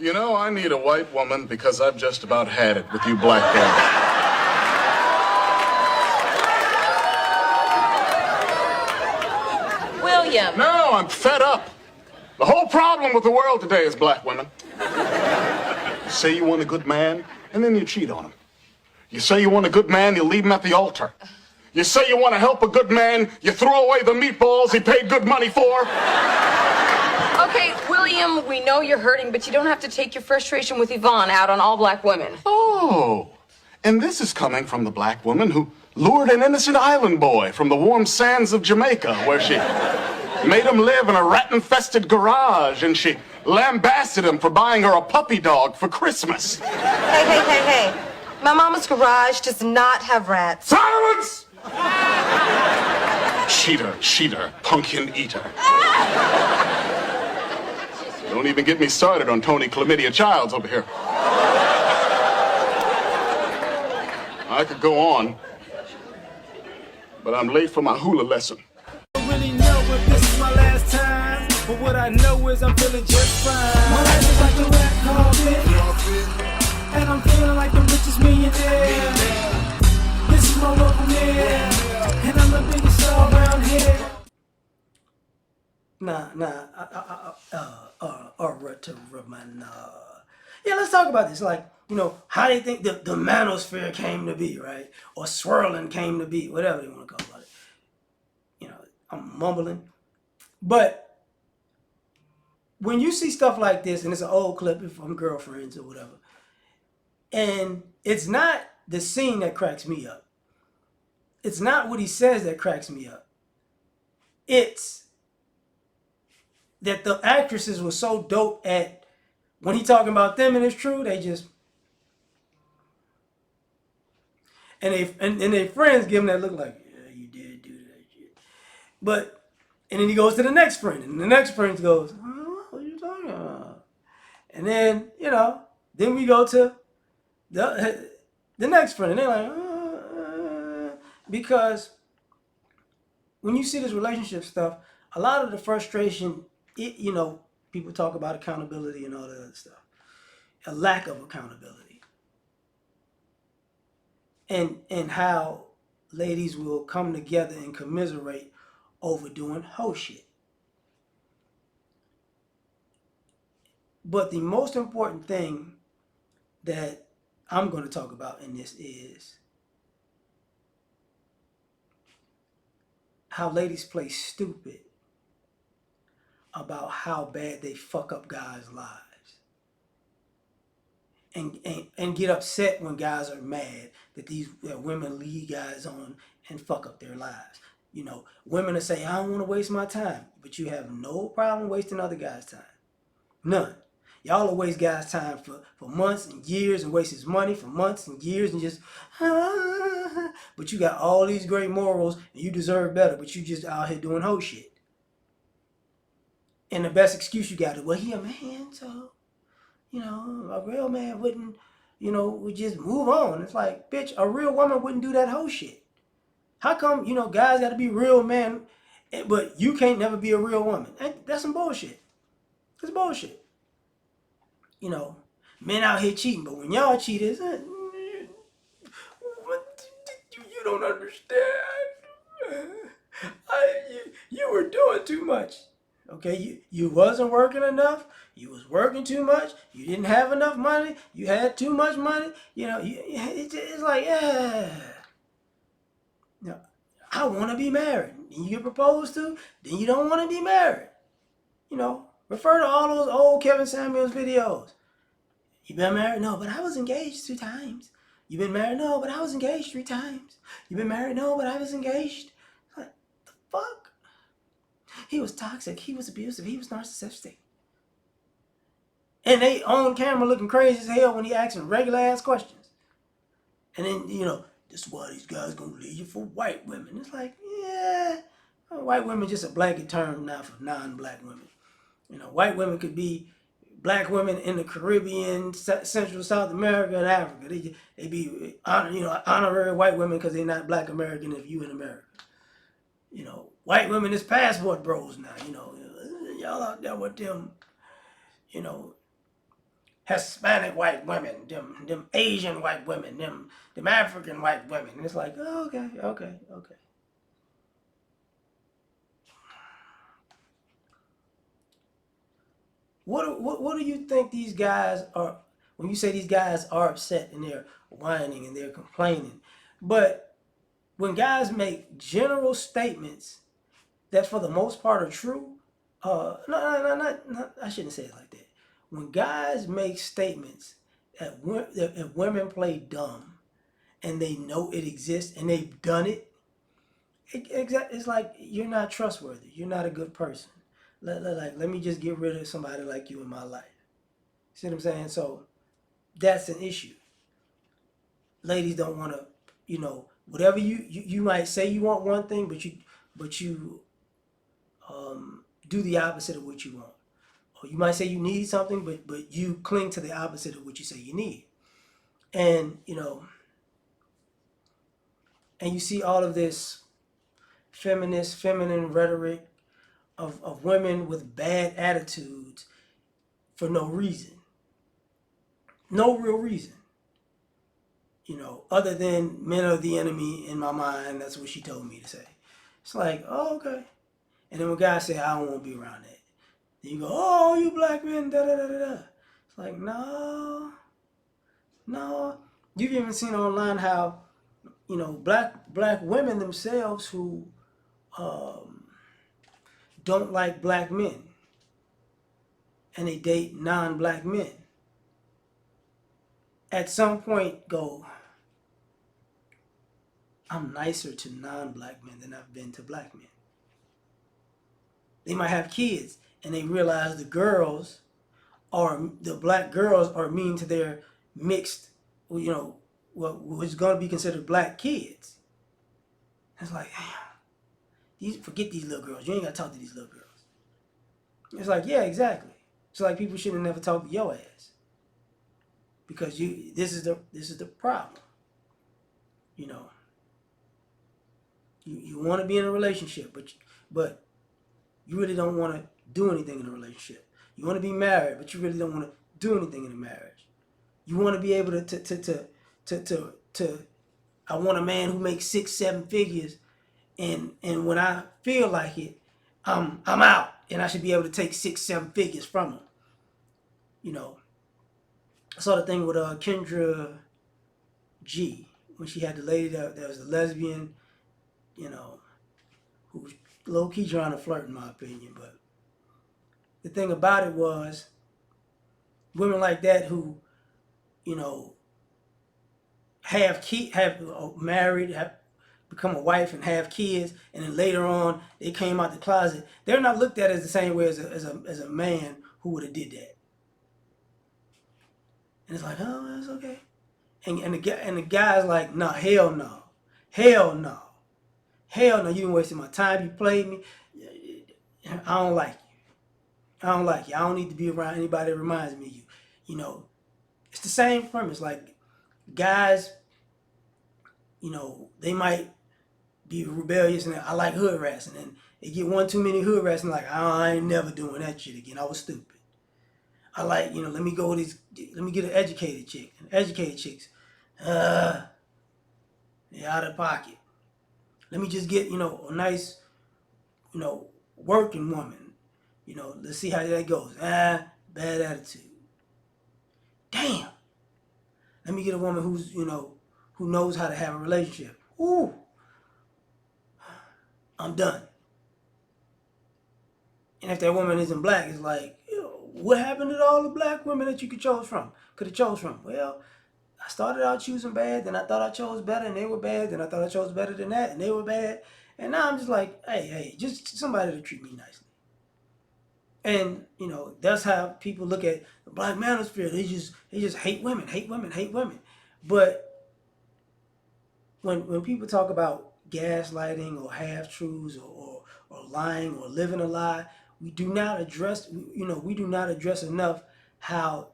You know, I need a white woman because I've just about had it with you black guys. William. No, I'm fed up. The whole problem with the world today is black women. You say you want a good man, and then you cheat on him. You say you want a good man, you leave him at the altar. You say you want to help a good man, you throw away the meatballs he paid good money for. Okay, William, we know you're hurting, but you don't have to take your frustration with Yvonne out on all black women. Oh, and this is coming from the black woman who lured an innocent island boy from the warm sands of Jamaica, where she made him live in a rat-infested garage, and she lambasted him for buying her a puppy dog for Christmas. Hey. My mama's garage does not have rats. Silence! Cheater, pumpkin eater. Don't even get me started on Tony Chlamydia Childs over here. I could go on, but I'm late for my hula lesson. I don't really know if this is my last time, but what I know is I'm feeling just fine. My life is like a red carpet, and I'm feeling like the richest millionaire. This is my local mayor, and I'm the biggest star around here. Yeah, let's talk about this. Like, you know, how they think the Manosphere came to be, right? Or swirling came to be, whatever you want to call it. You know, I'm mumbling. But when you see stuff like this, and it's an old clip from Girlfriends or whatever, and it's not the scene that cracks me up. It's not what he says that cracks me up. It's that the actresses were so dope at, when he talking about them and it's true, they just, and their friends give him that look like, yeah, you did do that shit. But, and then he goes to the next friend, and the next friend goes, oh, what are you talking about? And then, you know, then we go to the next friend, and they're like, because when you see this relationship stuff, a lot of the frustration, you know, people talk about accountability and all that other stuff. A lack of accountability. And how ladies will come together and commiserate over doing hoe shit. But the most important thing that I'm going to talk about in this is how ladies play stupid about how bad they fuck up guys' lives. And get upset when guys are mad that women lead guys on and fuck up their lives. You know, women will say, I don't want to waste my time. But you have no problem wasting other guys' time. None. Y'all will waste guys' time for months and years and waste his money for months and years and just, but you got all these great morals and you deserve better, but you just out here doing hoe shit. And the best excuse you got is, well, he a man, so, you know, a real man wouldn't, you know, would just move on. It's like, bitch, a real woman wouldn't do that hoe shit. How come, you know, guys got to be real men, but you can't never be a real woman? That's some bullshit. That's bullshit. You know, men out here cheating, but when y'all cheat, you don't understand. You were doing too much. Okay, you wasn't working enough. You was working too much. You didn't have enough money. You had too much money. You know, it's like, yeah. You know, I want to be married. And you get proposed to, then you don't want to be married. You know, refer to all those old Kevin Samuels videos. You been married? No, but I was engaged 2 times. You been married? No, but I was engaged 3 times. You been married? No, but I was engaged. Like, the fuck? He was toxic. He was abusive. He was narcissistic. And they on camera looking crazy as hell when he asking regular ass questions. And then, you know, this is why these guys gonna leave you for white women. It's like, yeah, white women just a blanket term now for non-black women. You know, white women could be black women in the Caribbean, Central South America, and Africa. They be honorary white women because they're not black American if you in America. You know, white women is passport bros now. You know, y'all out there with them, you know, Hispanic white women, them Asian white women, them African white women. And it's like, oh, okay. What do you think these guys are, when you say these guys are upset and they're whining and they're complaining? But when guys make general statements that for the most part are true, no, not, I shouldn't say it like that. When guys make statements that women play dumb and they know it exists and they've done it, it's like you're not trustworthy. You're not a good person. Let me just get rid of somebody like you in my life. See what I'm saying? So that's an issue. Ladies don't want to, whatever you might say you want one thing, but you do the opposite of what you want. Or you might say you need something, but you cling to the opposite of what you say you need. And and you see all of this feminine rhetoric of women with bad attitudes for no reason. No real reason. Other than men are the enemy in my mind, that's what she told me to say. It's like, oh, okay. And then when guys say, I don't want to be around that, then you go, oh, you black men, da da da da da. It's like, no. You've even seen online how, black women themselves who don't like black men and they date non-black men at some point go, I'm nicer to non-black men than I've been to black men. They might have kids and they realize the black girls are mean to their mixed, what's going to be considered black kids. It's like, damn, forget these little girls. You ain't got to talk to these little girls. It's like, yeah, exactly. It's like people should have never talked to your ass. Because this is the problem. You want to be in a relationship, but you really don't want to do anything in a relationship. You want to be married, but you really don't want to do anything in a marriage. You want to be able to I want a man who makes 6-7 figures, and when I feel like it, I'm out, and I should be able to take 6-7 figures from him. I saw the thing with Kendra G when she had the lady that was a lesbian, who was low-key trying to flirt, in my opinion. But the thing about it was, women like that who, have married, have become a wife and have kids, and then later on they came out the closet, they're not looked at as the same way as a man who would have did that. And it's like, oh, that's okay. And the guy's like, no, hell no. You didn't waste my time. You played me. I don't like you. I don't need to be around anybody that reminds me of you. It's the same premise. Like, guys, they might be rebellious and I like hood rats, and then they get one too many hood rats and like, I ain't never doing that shit again. I was stupid. I like, let me get an educated chick. And educated chicks, they're out of pocket. Let me just get, a nice, working woman. Let's see how that goes. Bad attitude. Damn. Let me get a woman who's, who knows how to have a relationship. Ooh. I'm done. And if that woman isn't black, it's like, what happened to all the black women that you could have chose from? Well, I started out choosing bad, then I thought I chose better and they were bad, then I thought I chose better than that and they were bad. And now I'm just like, hey, just somebody to treat me nicely. And, that's how people look at the black manosphere. They just hate women. But when people talk about gaslighting or half-truths or lying or living a lie, we do not address enough how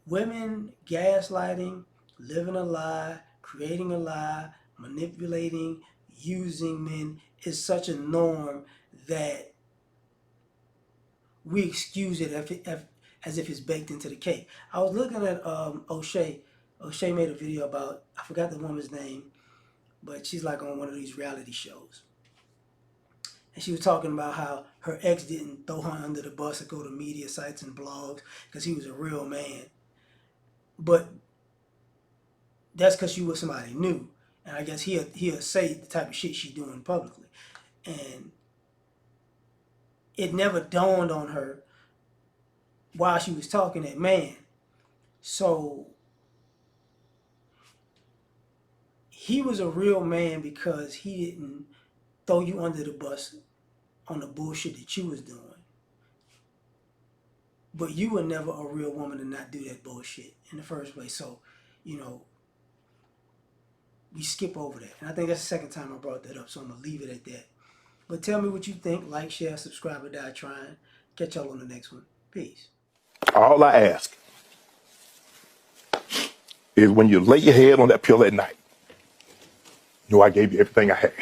women gaslighting, living a lie, creating a lie, manipulating, using men is such a norm that we excuse it as if it's baked into the cake. I was looking at O'Shea. O'Shea made a video about, I forgot the woman's name, but she's like on one of these reality shows. And she was talking about how her ex didn't throw her under the bus or go to media sites and blogs because he was a real man. But that's because she was somebody new. And I guess he'll say the type of shit she's doing publicly. And it never dawned on her while she was talking that man. So he was a real man because he didn't throw you under the bus on the bullshit that you was doing. But you were never a real woman to not do that bullshit in the first place. So, you know, we skip over that. And I think that's the second time I brought that up, so I'm going to leave it at that. But tell me what you think. Like, share, subscribe, or die trying. Catch y'all on the next one. Peace. All I ask is when you lay your head on that pillow at night, know I gave you everything I had.